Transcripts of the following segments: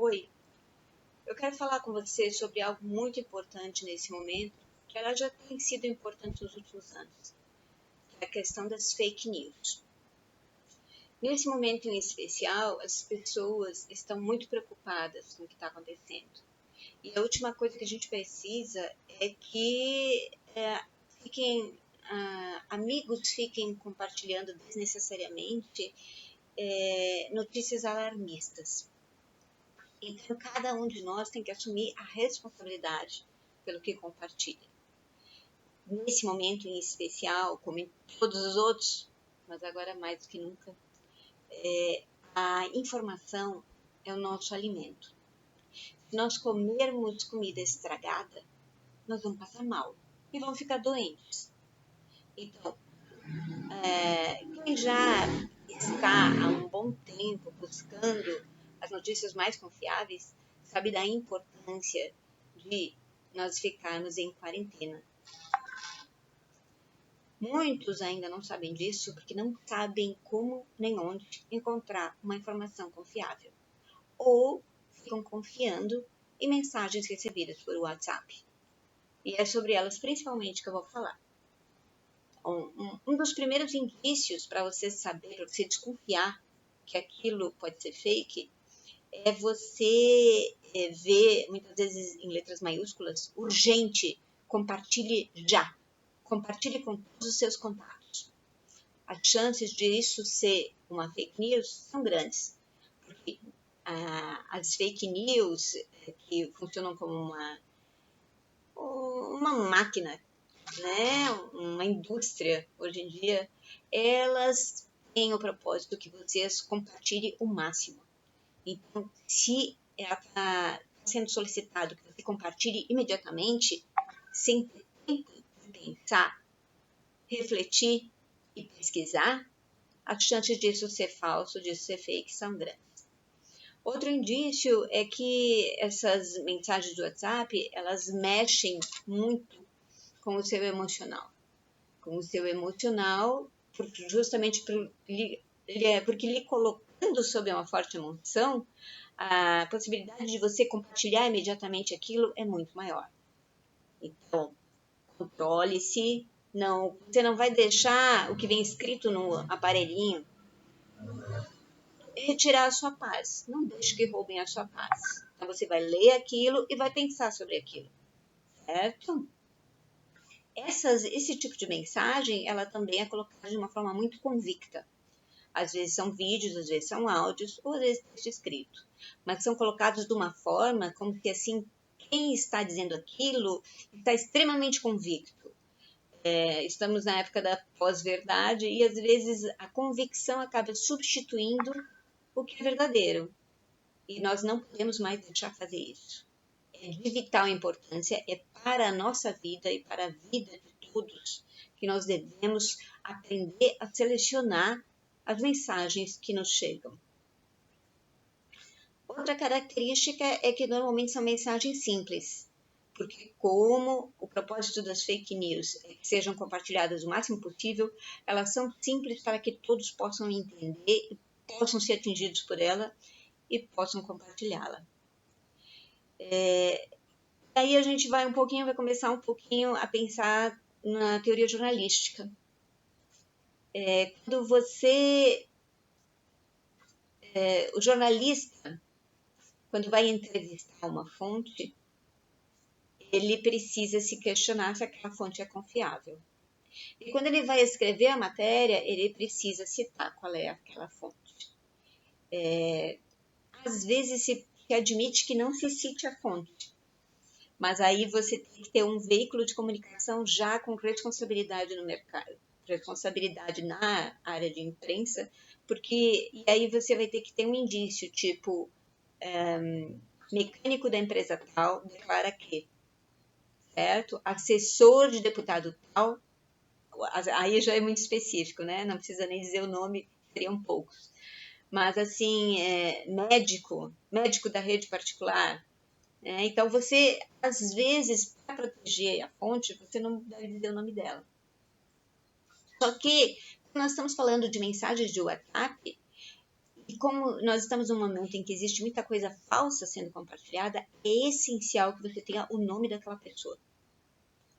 Oi, eu quero falar com você sobre algo muito importante nesse momento, que ela já tem sido importante nos últimos anos, que é a questão das fake news. Nesse momento em especial, as pessoas estão muito preocupadas com o que está acontecendo. E a última coisa que a gente precisa é que amigos fiquem compartilhando desnecessariamente notícias alarmistas. Então, cada um de nós tem que assumir a responsabilidade pelo que compartilha. Nesse momento em especial, como em todos os outros, mas agora mais do que nunca, a informação é o nosso alimento. Se nós comermos comida estragada, nós vamos passar mal e vamos ficar doentes. Então, quem já está há um bom tempo buscando as notícias mais confiáveis, sabe da importância de nós ficarmos em quarentena. Muitos ainda não sabem disso porque não sabem como nem onde encontrar uma informação confiável. Ou ficam confiando em mensagens recebidas por WhatsApp. E é sobre elas principalmente que eu vou falar. Um dos primeiros indícios para você saber, para você desconfiar que aquilo pode ser fake, é você ver, muitas vezes em letras maiúsculas, urgente, compartilhe já. Compartilhe com todos os seus contatos. As chances de isso ser uma fake news são grandes. Porque as fake news, que funcionam como uma máquina, né, uma indústria hoje em dia, elas têm o propósito que vocês compartilhem o máximo. Então, se está sendo solicitado que você compartilhe imediatamente, sem ter tempo de pensar, refletir e pesquisar, as chances disso ser falso, disso ser fake, são grandes. Outro indício é que essas mensagens do WhatsApp, elas mexem muito com o seu emocional. Com o seu emocional, justamente porque lhe colocando sob uma forte emoção, a possibilidade de você compartilhar imediatamente aquilo é muito maior. Então, controle-se, você não vai deixar o que vem escrito no aparelhinho retirar a sua paz. Não deixe que roubem a sua paz. Então, você vai ler aquilo e vai pensar sobre aquilo, certo? Esse tipo de mensagem, ela também é colocada de uma forma muito convicta. Às vezes são vídeos, às vezes são áudios, ou às vezes texto escrito. Mas são colocados de uma forma como que assim, quem está dizendo aquilo está extremamente convicto. Estamos na época da pós-verdade e às vezes a convicção acaba substituindo o que é verdadeiro. E nós não podemos mais deixar fazer isso. É de vital importância, é para a nossa vida e para a vida de todos que nós devemos aprender a selecionar as mensagens que nos chegam. Outra característica é que normalmente são mensagens simples, porque como o propósito das fake news é que sejam compartilhadas o máximo possível, elas são simples para que todos possam entender, possam ser atingidos por ela e possam compartilhá-la. Aí a gente vai começar um pouquinho a pensar na teoria jornalística. Quando o jornalista, quando vai entrevistar uma fonte, ele precisa se questionar se aquela fonte é confiável. E quando ele vai escrever a matéria, ele precisa citar qual é aquela fonte. Às vezes se admite que não se cite a fonte, mas aí você tem que ter um veículo de comunicação já com responsabilidade no mercado, responsabilidade na área de imprensa, e aí você vai ter que ter um indício, tipo, mecânico da empresa tal declara que, certo? Assessor de deputado tal, aí já é muito específico, né? Não precisa nem dizer o nome, seriam poucos. Mas, assim, médico da rede particular. Então, você, às vezes, para proteger a fonte, você não deve dizer o nome dela. Só que, quando nós estamos falando de mensagens de WhatsApp, como nós estamos num momento em que existe muita coisa falsa sendo compartilhada, é essencial que você tenha o nome daquela pessoa,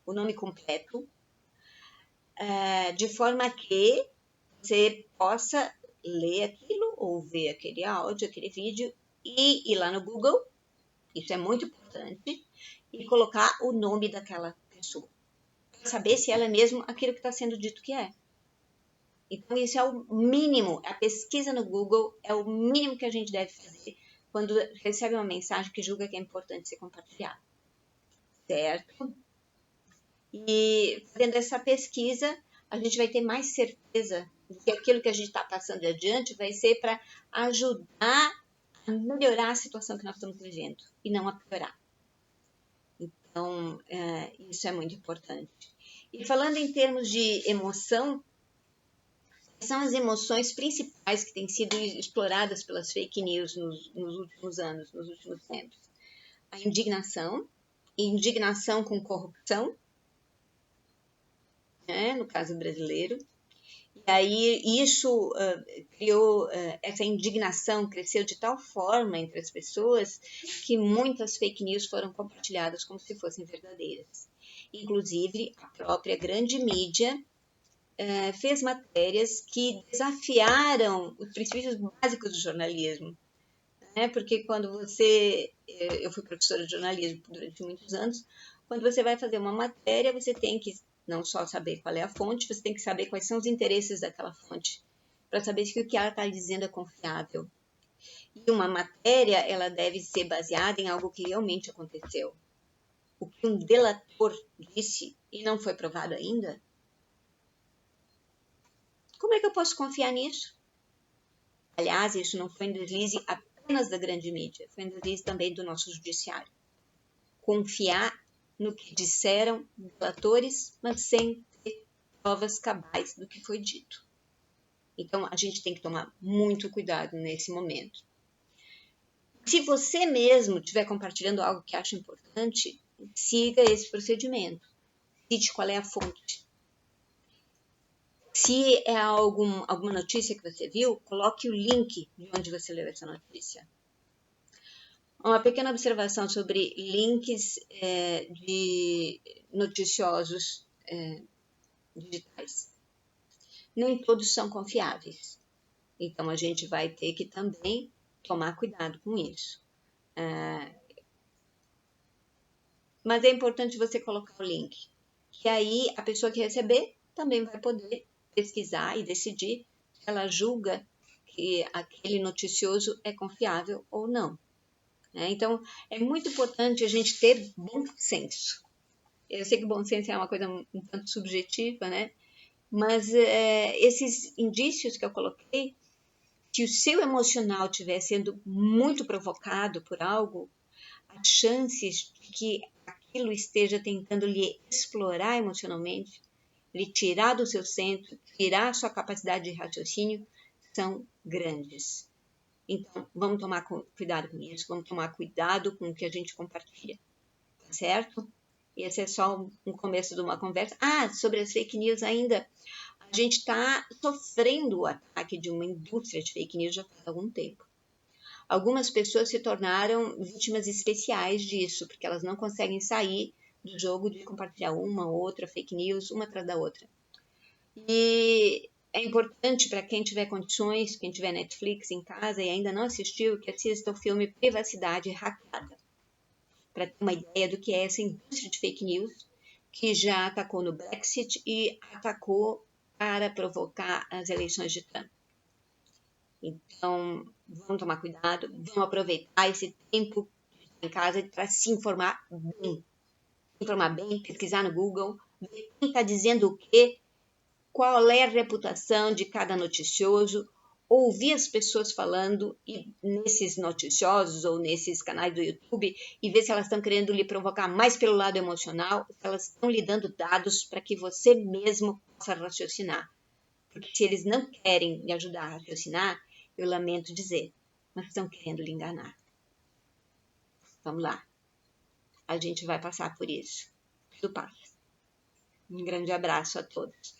o nome completo, de forma que você possa ler aquilo ou ver aquele áudio, aquele vídeo e ir lá no Google, isso é muito importante, e colocar o nome daquela pessoa, para saber se ela é mesmo aquilo que está sendo dito que é. Então, isso é o mínimo, a pesquisa no Google é o mínimo que a gente deve fazer quando recebe uma mensagem que julga que é importante ser compartilhada, certo? E fazendo essa pesquisa, a gente vai ter mais certeza de que aquilo que a gente está passando adiante vai ser para ajudar a melhorar a situação que nós estamos vivendo e não a piorar. Então, isso é muito importante. E falando em termos de emoção, são as emoções principais que têm sido exploradas pelas fake news nos últimos anos, nos últimos tempos. A indignação com corrupção, né, no caso brasileiro. E aí isso criou, essa indignação cresceu de tal forma entre as pessoas que muitas fake news foram compartilhadas como se fossem verdadeiras. Inclusive, a própria grande mídia fez matérias que desafiaram os princípios básicos do jornalismo. Né? Porque quando eu fui professora de jornalismo durante muitos anos, quando você vai fazer uma matéria, você tem que não só saber qual é a fonte, você tem que saber quais são os interesses daquela fonte, para saber se o que ela está dizendo é confiável. E uma matéria, ela deve ser baseada em algo que realmente aconteceu. O que um delator disse e não foi provado ainda, como é que eu posso confiar nisso? Aliás, isso não foi um deslize apenas da grande mídia, foi um deslize também do nosso judiciário. Confiar no que disseram delatores, mas sem ter provas cabais do que foi dito. Então, a gente tem que tomar muito cuidado nesse momento. Se você mesmo estiver compartilhando algo que acha importante, siga esse procedimento. Cite qual é a fonte. Se é alguma notícia que você viu, coloque o link de onde você leu essa notícia. Uma pequena observação sobre links de noticiosos digitais. Nem todos são confiáveis. Então, a gente vai ter que também tomar cuidado com isso. Mas é importante você colocar o link, que aí a pessoa que receber também vai poder pesquisar e decidir se ela julga que aquele noticioso é confiável ou não. Então, é muito importante a gente ter bom senso. Eu sei que bom senso é uma coisa um tanto subjetiva, né? Mas esses indícios que eu coloquei, se o seu emocional estiver sendo muito provocado por algo, as chances de que aquilo esteja tentando lhe explorar emocionalmente, lhe tirar do seu centro, tirar a sua capacidade de raciocínio, são grandes. Então, vamos tomar cuidado com isso, vamos tomar cuidado com o que a gente compartilha, tá certo? Esse é só um começo de uma conversa. Sobre as fake news ainda, a gente está sofrendo o ataque de uma indústria de fake news já faz algum tempo. Algumas pessoas se tornaram vítimas especiais disso, porque elas não conseguem sair do jogo de compartilhar uma ou outra fake news, uma atrás da outra. E é importante para quem tiver condições, quem tiver Netflix em casa e ainda não assistiu, que assista o filme Privacidade Hackeada, para ter uma ideia do que é essa indústria de fake news, que já atacou no Brexit e atacou para provocar as eleições de Trump. Então, vamos tomar cuidado, vamos aproveitar esse tempo em casa para se informar bem. Informar bem, pesquisar no Google, ver quem está dizendo o quê, qual é a reputação de cada noticioso, ouvir as pessoas falando nesses noticiosos ou nesses canais do YouTube e ver se elas estão querendo lhe provocar mais pelo lado emocional, se elas estão lhe dando dados para que você mesmo possa raciocinar. Porque se eles não querem lhe ajudar a raciocinar, eu lamento dizer, mas estão querendo lhe enganar. Vamos lá. A gente vai passar por isso. Tudo passa. Um grande abraço a todos.